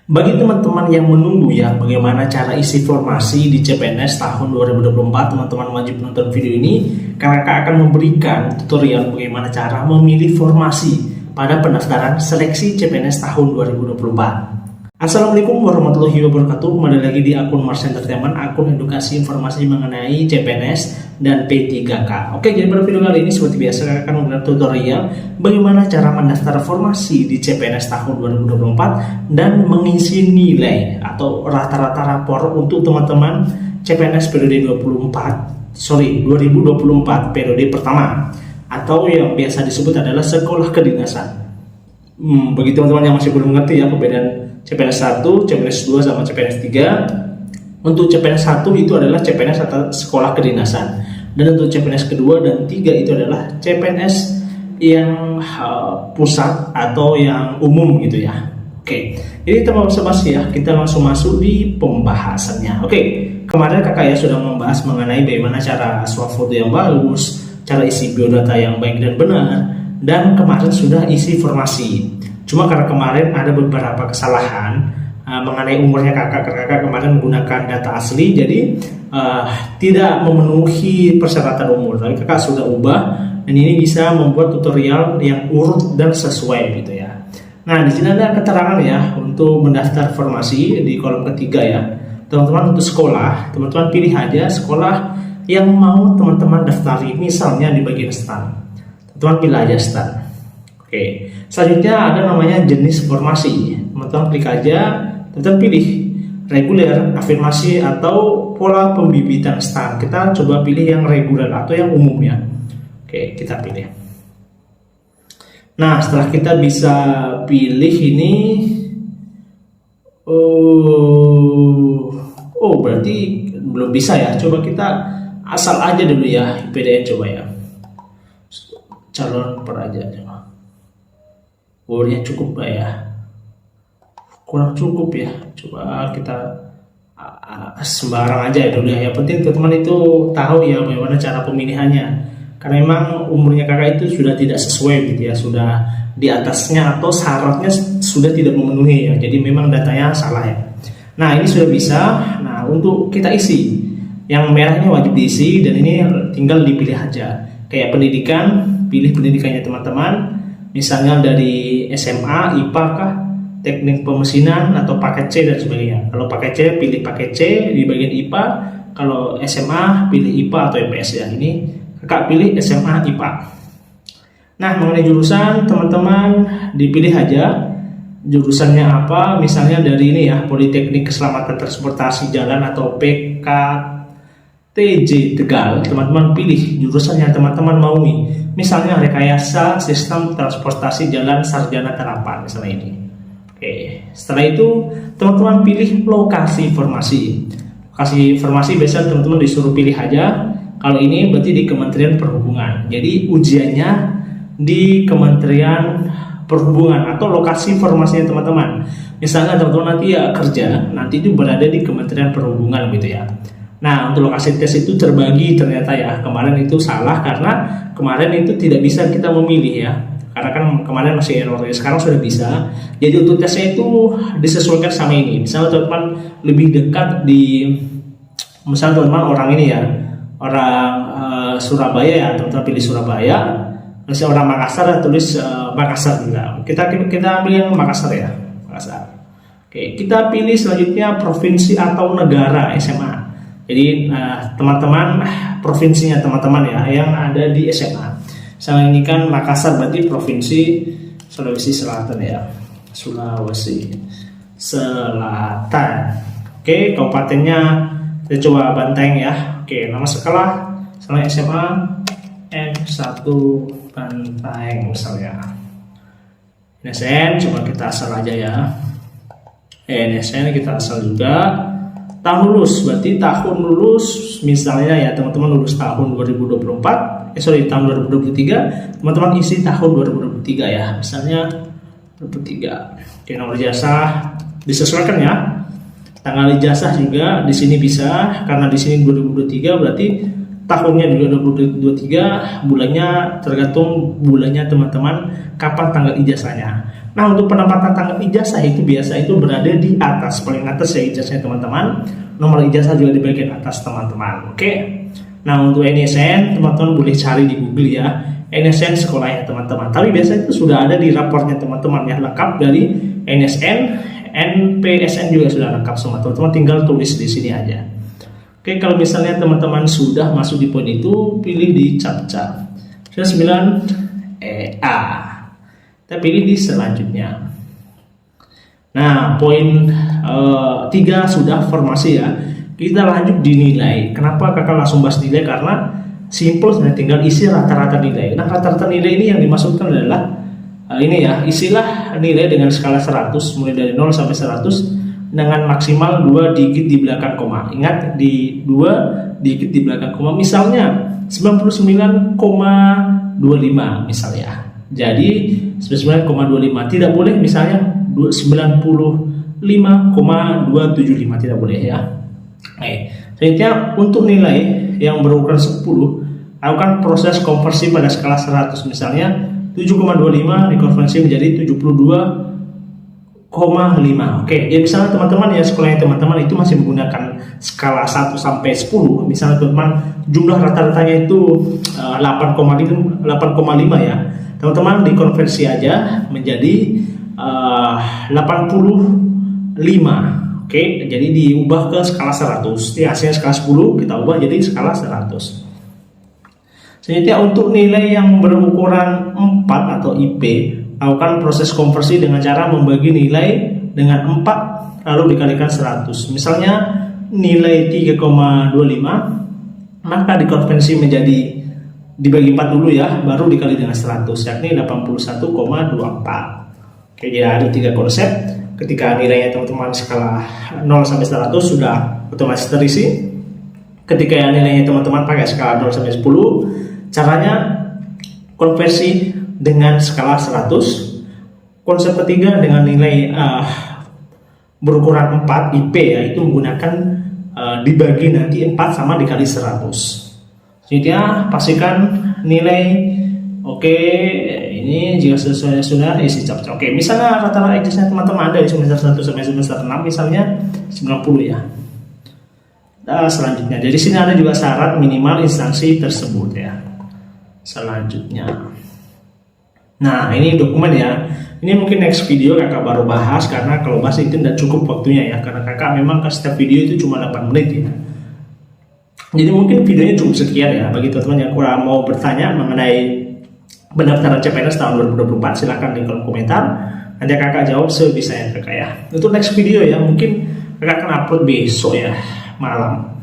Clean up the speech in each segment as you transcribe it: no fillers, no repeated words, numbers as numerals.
Bagi teman-teman yang menunggu ya bagaimana cara isi formasi di CPNS tahun 2024, teman-teman wajib nonton video ini karena kakak akan memberikan tutorial bagaimana cara memilih formasi pada pendaftaran seleksi CPNS tahun 2024. Assalamualaikum warahmatullahi wabarakatuh. Kembali lagi di akun Mars Entertainment, akun edukasi informasi mengenai CPNS dan P3K. Oke, jadi pada video kali ini seperti biasa kakak akan memberikan tutorial bagaimana cara mendaftar formasi di CPNS tahun 2024 dan mengisi nilai atau rata-rata rapor untuk teman-teman CPNS periode 2024 periode pertama atau yang biasa disebut adalah sekolah kedinasan. Bagi teman-teman yang masih belum mengerti ya perbedaan CPNS 1, CPNS 2 sama CPNS 3. Untuk CPNS 1 itu adalah CPNS atau sekolah kedinasan. Dan untuk CPNS kedua dan 3 itu adalah CPNS yang pusat atau yang umum gitu ya. Oke, jadi tanpa basa-basi ya, kita langsung masuk di pembahasannya. Oke, kemarin kakak ya sudah membahas mengenai bagaimana cara swafoto yang bagus, cara isi biodata yang baik dan benar, dan kemarin sudah isi formasi. Cuma karena kemarin ada beberapa kesalahan mengenai umurnya kakak kemarin menggunakan data asli, jadi tidak memenuhi persyaratan umur. Tapi kakak sudah ubah dan ini bisa membuat tutorial yang urut dan sesuai gitu ya. Nah, di sini ada keterangan ya untuk mendaftar formasi di kolom ketiga ya. Teman-teman untuk sekolah, teman-teman pilih aja sekolah yang mau teman-teman daftari, misalnya di bagian STAN. Teman-teman pilih aja STAN. Oke, selanjutnya ada namanya jenis formasi. Teman-teman klik aja, teman-teman pilih reguler, afirmasi, atau pola pembibitan STAN. Kita coba pilih yang reguler atau yang umum ya. Oke, kita pilih. Nah, setelah kita bisa pilih ini, berarti belum bisa ya. Coba kita asal aja dulu ya, IPDN coba ya. Calon peraja coba. Umurnya cukup gak ya? Kurang cukup ya. Coba kita sembarang aja ya dulu ya. Yang penting teman-teman itu tahu ya bagaimana cara pemilihannya. Karena memang umurnya kakak itu sudah tidak sesuai gitu ya. Sudah di atasnya atau syaratnya sudah tidak memenuhi ya. Jadi memang datanya salah ya. Nah, ini sudah bisa. Nah, untuk kita isi, yang merah ini wajib diisi dan ini tinggal dipilih aja. Kayak pendidikan, pilih pendidikannya teman-teman. Misalnya dari SMA, IPA kah, teknik pemesinan, atau paket C dan sebagainya. Kalau paket C, pilih paket C di bagian IPA. Kalau SMA, pilih IPA atau IPS ya. Ini kakak pilih SMA IPA. Nah, mengenai jurusan, teman-teman dipilih aja jurusannya apa. Misalnya dari ini ya, Politeknik Keselamatan Transportasi Jalan atau PKTJ Tegal. Teman-teman pilih jurusan yang teman-teman mau nih. Misalnya rekayasa sistem transportasi jalan sarjana terapan, misalnya ini. Oke, setelah itu teman-teman pilih lokasi formasi. Lokasi formasi biasa teman-teman disuruh pilih aja. Kalau ini berarti di Kementerian Perhubungan. Jadi ujiannya di Kementerian Perhubungan atau lokasi formasinya teman-teman. Misalnya teman-teman nanti ya kerja, nanti itu berada di Kementerian Perhubungan gitu ya. Nah, untuk lokasi tes itu terbagi ternyata ya. Kemarin itu salah karena kemarin itu tidak bisa kita memilih ya. Karena kan kemarin masih error ya. Sekarang sudah bisa. Jadi untuk tesnya itu disesuaikan sama ini. Misalnya teman-teman lebih dekat di, misalnya teman-teman orang ini ya, orang Surabaya ya, teman-teman pilih Surabaya. Misalnya orang Makassar, tulis Makassar juga. Kita ambil yang Makassar ya, Makassar. Oke, kita pilih selanjutnya provinsi atau negara SMA. Jadi teman-teman provinsinya teman-teman ya yang ada di SMA. Misalnya ini kan Makassar berarti provinsi Sulawesi Selatan ya. Sulawesi Selatan. Oke, kabupatennya kita coba Bantaeng ya. Oke, nama sekolah misalnya SMA N1 Bantaeng misalnya. NSN coba kita asal aja ya. NSN kita asal juga. Tahun lulus, berarti tahun lulus misalnya ya teman-teman lulus tahun 2024, tahun 2023, teman-teman isi tahun 2023 ya, misalnya 2023. Oke, nomor ijazah disesuaikan ya. Tanggal ijazah juga di sini bisa, karena di sini 2023 berarti tahunnya juga 2023, bulannya tergantung bulannya teman-teman kapan tanggal ijazahnya. Nah, untuk penempatan tanggal ijazah itu biasa itu berada di atas, paling atas ya ijazahnya teman-teman. Nomor ijazah juga di bagian atas teman-teman. Oke. Nah, untuk NSN teman-teman boleh cari di Google ya. NSN sekolahnya teman-teman. Tapi biasa itu sudah ada di raportnya teman-teman ya, lengkap dari NSN, NPSN juga sudah lengkap semua. Teman-teman tinggal tulis di sini aja. Oke, kalau misalnya teman-teman sudah masuk di poin itu, pilih di captcha. Sudah 9 A. Kita pilih di selanjutnya. Nah, poin 3 sudah formasi ya. Kita lanjut di nilai. Kenapa kakak langsung bahas nilai? Karena simple, sebenarnya tinggal isi rata-rata nilai. Nah, rata-rata nilai ini yang dimaksudkan adalah ini ya, isilah nilai dengan skala 100 mulai dari 0 sampai 100 dengan maksimal 2 digit di belakang koma. Ingat, di 2 digit di belakang koma. Misalnya 99,25 misalnya. Jadi 99,25 tidak boleh misalnya 95,275 tidak boleh ya. Selanjutnya untuk nilai yang berukuran 10, lakukan proses konversi pada skala 100. Misalnya 7,25 dikonversi menjadi 72,5. Oke, ya misalnya teman-teman ya, sekolahnya teman-teman itu masih menggunakan skala 1 sampai 10. Misalnya teman-teman jumlah rata-ratanya itu 8,5 ya. Teman-teman dikonversi aja menjadi 85. Oke, jadi diubah ke skala 100. Ini hasilnya skala 10, kita ubah jadi skala 100. Selanjutnya untuk nilai yang berukuran 4 atau IP, lakukan proses konversi dengan cara membagi nilai dengan 4 lalu dikalikan 100. Misalnya nilai 3,25, maka dikonversi menjadi dibagi 4 dulu ya, baru dikali dengan 100, yakni 81,24. Oke, jadi ada 3 konsep. Ketika nilainya teman-teman skala 0 sampai 100 sudah otomatis terisi. Ketika nilainya teman-teman pakai skala 0 sampai 10, caranya konversi dengan skala 100. Konsep ketiga dengan nilai berukuran 4 IP ya, itu menggunakan dibagi nanti 4 sama dikali 100. Selanjutnya pastikan nilai. Oke, ini jika sesuai sudah isi captcha. Oke, misalnya rata-rata ijazahnya teman-teman ada di semester 1 sampai semester 6 misalnya 90 ya. Nah, selanjutnya dari sini ada juga syarat minimal instansi tersebut ya. Selanjutnya, nah ini dokumen ya. Ini mungkin next video kakak baru bahas, karena kalau bahas itu tidak cukup waktunya ya, karena kakak memang setiap video itu cuma 8 menit ya. Jadi mungkin videonya cukup sekian ya. Bagi teman-teman yang kurang mau bertanya mengenai pendaftaran CPNS tahun 2024, silahkan di kolom komentar. Nanti kakak jawab sebisanya kakak ya. Untuk next video ya, mungkin kakak akan upload besok ya malam,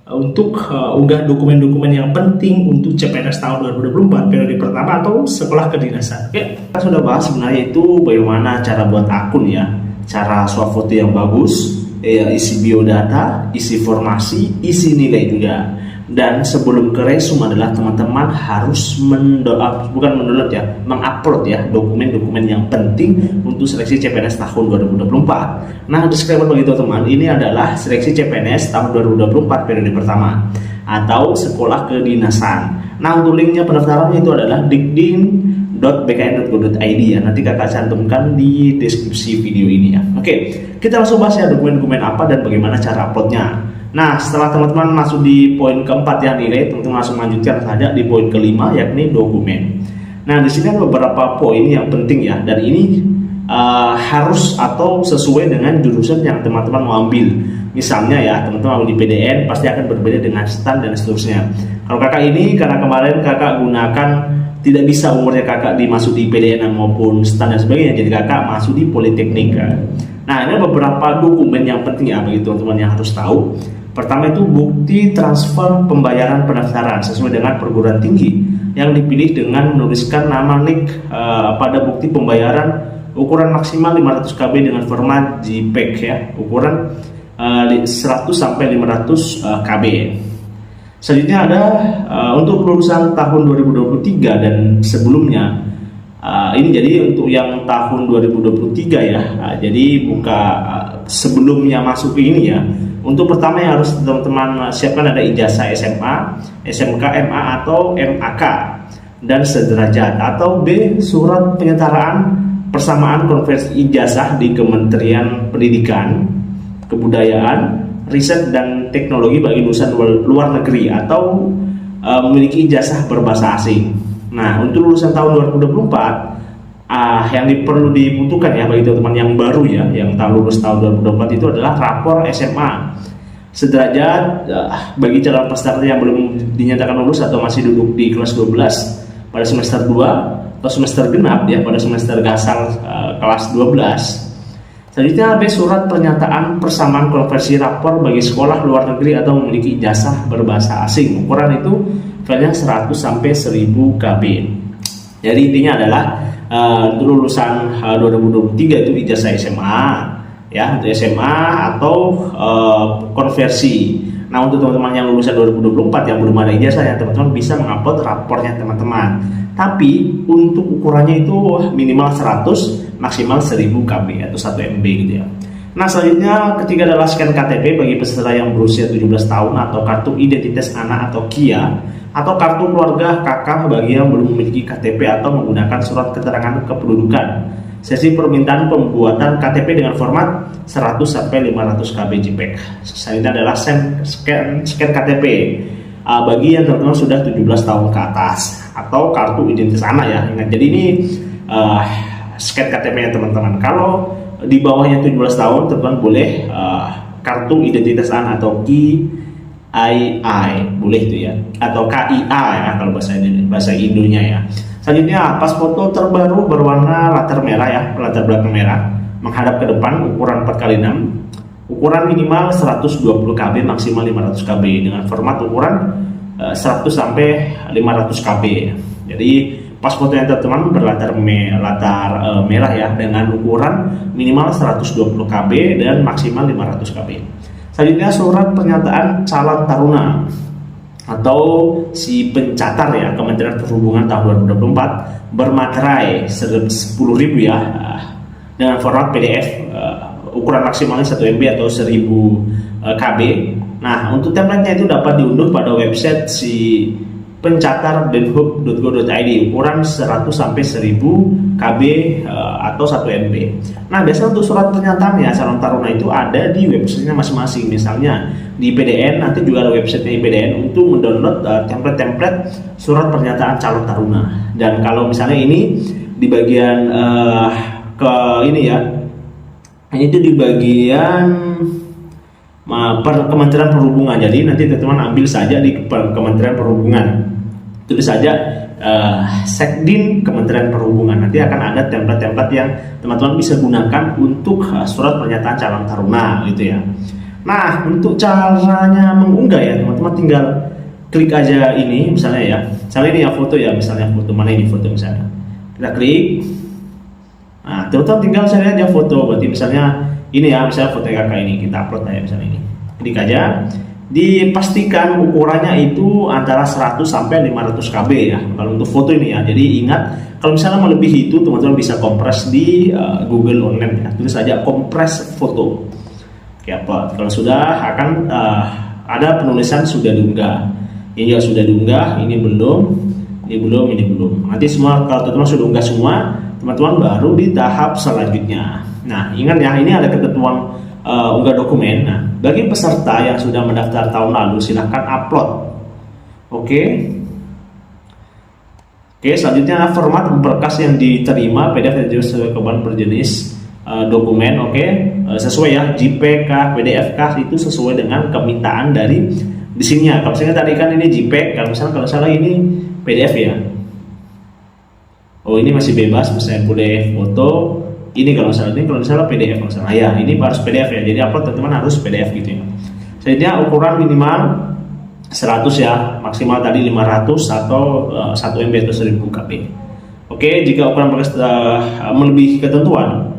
untuk unggah dokumen-dokumen yang penting untuk CPNS tahun 2024 periode pertama atau sekolah kedinasan. Oke, kita sudah bahas sebenarnya itu bagaimana cara buat akun ya, cara swafoto yang bagus ya, isi biodata, isi formasi, isi nilai juga. Dan sebelum ke resume adalah teman-teman harus mengupload ya dokumen-dokumen yang penting untuk seleksi CPNS tahun 2024. Nah, disclaimer bagi teman-teman, ini adalah seleksi CPNS tahun 2024 periode pertama atau sekolah kedinasan. Nah, untuk linknya pendaftarannya itu adalah dikdin.bkn.go.id ya. Nanti kakak cantumkan di deskripsi video ini ya. Oke, kita langsung bahas ya dokumen-dokumen apa dan bagaimana cara uploadnya. Nah, setelah teman-teman masuk di poin keempat ya nilai, teman-teman langsung lanjutkan saja di poin kelima, yakni dokumen. Nah, di sini ada beberapa poin yang penting ya, dan ini harus atau sesuai dengan jurusan yang teman-teman mau ambil. Misalnya ya, teman-teman mau di PDN pasti akan berbeda dengan STAN dan seterusnya. Kalau kakak ini, karena kemarin kakak gunakan tidak bisa umurnya kakak dimasuk di PDN maupun STAN dan sebagainya, jadi kakak masuk di Politeknik. Nah, ini beberapa dokumen yang penting ya bagi teman-teman yang harus tahu. Pertama itu bukti transfer pembayaran pendaftaran sesuai dengan perguruan tinggi yang dipilih dengan menuliskan nama NIK pada bukti pembayaran ukuran maksimal 500 KB dengan format JPEG ya, ukuran 100 sampai 500 KB. Selanjutnya ada untuk lulusan tahun 2023 dan sebelumnya. Ini jadi untuk yang tahun 2023 ya. Jadi buka sebelumnya masuk ke ini ya. Untuk pertama yang harus teman-teman siapkan ada ijazah SMA, SMK, MA atau MAK dan sederajat, atau B surat penyetaraan persamaan konversi ijazah di Kementerian Pendidikan, Kebudayaan, Riset dan Teknologi bagi lulusan luar negeri atau memiliki ijazah berbahasa asing. Nah, untuk lulusan tahun 2024 yang perlu dibutuhkan ya bagi teman-teman yang baru ya, yang lulus tahun 2024 itu adalah rapor SMA sederajat bagi calon peserta yang belum dinyatakan lulus atau masih duduk di kelas 12 pada semester 2 atau semester genap ya pada semester gasal kelas 12. Selanjutnya B surat pernyataan persamaan konversi rapor bagi sekolah luar negeri atau memiliki ijazah berbahasa asing. Ukuran itu filenya 100 sampai 1000 KB. Jadi intinya adalah untuk lulusan 2023 itu ijazah SMA ya, untuk SMA atau konversi. Nah, untuk teman-teman yang lulusan 2024 yang belum ada ijazah ya, teman-teman bisa mengupload rapornya teman-teman. Tapi untuk ukurannya itu minimal 100, maksimal 1000 KB atau 1 MB gitu ya. Nah, selanjutnya ketiga adalah scan KTP bagi peserta yang berusia 17 tahun atau kartu identitas anak atau KIA, atau kartu keluarga kakak bagi yang belum memiliki KTP atau menggunakan surat keterangan kependudukan. Sesi permintaan pembuatan KTP dengan format 100 sampai 500 KB JPEG. Selanjutnya adalah scan KTP bagi yang teman-teman sudah 17 tahun ke atas atau kartu identitas anak ya. Ingat, jadi ini scan KTP-nya teman-teman. Kalau di bawahnya 17 tahun teman-teman boleh kartu identitas anak atau KII boleh itu ya, atau KIA ya kalau bahasa Indonya ya. Selanjutnya pas foto terbaru berwarna latar merah ya, latar belakang merah menghadap ke depan, ukuran 4x6, ukuran minimal 120 KB, maksimal 500 KB dengan format ukuran 100 sampai 500 KB. Jadi pas foto yang teman-teman berlatar merah ya, dengan ukuran minimal 120 KB dan maksimal 500 KB. Selanjutnya surat pernyataan calon taruna atau si pencatar ya, Kementerian Perhubungan tahun 2024 bermaterai 10.000 ya, dengan format PDF, ukuran maksimalnya 1 MB atau 1000 KB. Nah, untuk template-nya itu dapat diunduh pada website si pencatar.denhub.go.id, ukuran 100 sampai 1000 KB atau 1 MB. Nah, biasanya untuk surat pernyataan ya calon taruna itu ada di websitenya masing-masing. Misalnya di PDN, nanti juga ada websitenya PDN untuk mendownload template-template surat pernyataan calon taruna. Dan kalau misalnya ini di bagian ke ini ya, ini tuh di bagian Kementerian Perhubungan. Jadi nanti teman-teman ambil saja di Kementerian Perhubungan, tulis saja Sekdin Kementerian Perhubungan. Nanti akan ada template-template yang teman-teman bisa gunakan untuk surat pernyataan calon taruna gitu ya. Nah, untuk caranya mengunggah ya, teman-teman tinggal klik aja ini misalnya ya. Misalnya ini ya foto ya, misalnya foto mana ini foto misalnya. Kita klik. Nah, teman-teman tinggal saya aja foto. Berarti misalnya ini ya, misalnya foto kakak ini kita upload aja misalnya ini. Klik aja. Dipastikan ukurannya itu antara 100 sampai 500 KB ya. Kalau untuk foto ini ya. Jadi ingat, kalau misalnya melebihi itu teman-teman bisa kompres di Google Online ya. Tulis saja kompres foto. Oke, apa? Kalau sudah akan ada penulisan sudah diunggah. Ini juga sudah diunggah, ini belum, ini belum, ini belum. Nanti semua kalau teman-teman sudah unggah semua, teman-teman baru di tahap selanjutnya. Nah, ingat ya, ini ada ketentuan unggah dokumen. Nah, bagi peserta yang sudah mendaftar tahun lalu silahkan upload. Oke, selanjutnya format berkas yang diterima PDF dan juga sesuai berjenis dokumen. Sesuai ya, JPEG, PDF itu sesuai dengan permintaan dari di sininya. Kalau misalnya tadi kan ini JPEG, kalau salah ini PDF ya. Oh, ini masih bebas, misalnya boleh foto. Ini kalau misalnya PDF kalau salah ya, ini harus PDF ya. Jadi upload teman-teman harus PDF gitu ya. Selanjutnya ukuran minimal 100 ya, maksimal tadi 500 atau 1 MB atau 1000 KB. Jika ukuran berkas melebihi ketentuan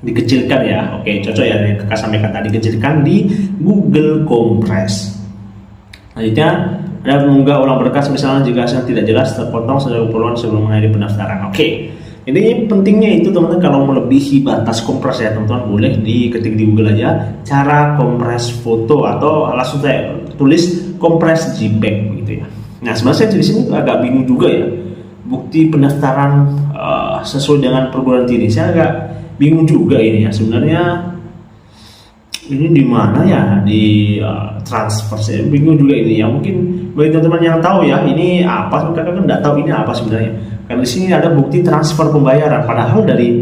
dikecilkan ya. Cocok ya yang kakak sampaikan tadi, kecilkan di Google Compress. Selanjutnya ada mengunggah ulang berkas misalnya jika hasilnya tidak jelas terpotong sesuai keperluan sebelum mengakhiri pendaftaran. Ini pentingnya itu teman-teman, kalau melebihi batas kompres ya teman-teman, boleh diketik di Google aja cara kompres foto, atau langsung saya tulis kompres JPEG gitu ya. Nah sebenarnya saya di sini agak bingung juga ya, bukti pendaftaran sesuai dengan perguruan tinggi, saya agak bingung juga ini ya sebenarnya. Ini di mana ya di transfer, saya bingung juga ini ya. Mungkin bagi teman-teman yang tahu ya ini apa, kakak kan nggak tahu ini apa sebenarnya. Karena di sini ada bukti transfer pembayaran, padahal dari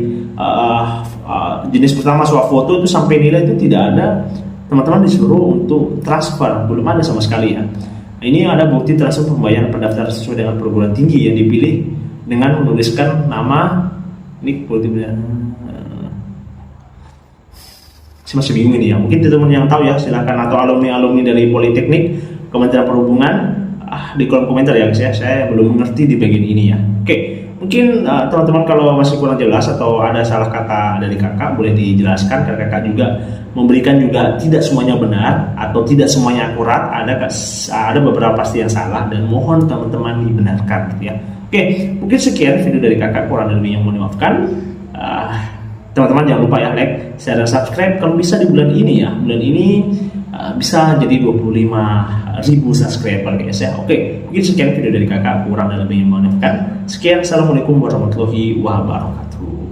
jenis pertama swafoto itu sampai nilai itu tidak ada, teman-teman disuruh untuk transfer, belum ada sama sekali ya. Ini ada bukti transfer pembayaran pendaftaran sesuai dengan perguruan tinggi yang dipilih dengan menuliskan nama. Ini bukti saya masih bingung ini ya. Mungkin teman-teman yang tahu ya silakan, atau alumni dari Politeknik Kementerian Perhubungan di kolom komentar ya guys ya. Saya belum mengerti di bagian ini ya. Oke, mungkin teman-teman kalau masih kurang jelas atau ada salah kata dari kakak boleh dijelaskan, karena kakak juga memberikan juga tidak semuanya benar atau tidak semuanya akurat, ada beberapa pasti yang salah dan mohon teman-teman dibenarkan gitu ya. Oke, mungkin sekian video dari kakak, kurang lebih yang mohon dimaafkan. Teman-teman jangan lupa ya like, share, dan subscribe kalau bisa di bulan ini ya. Bulan ini bisa jadi 25.000 subscriber guys ya. Oke, mungkin sekian video dari kakak, kurang dan lebih yang mohon dimaafkan. Sekian, assalamualaikum warahmatullahi wabarakatuh.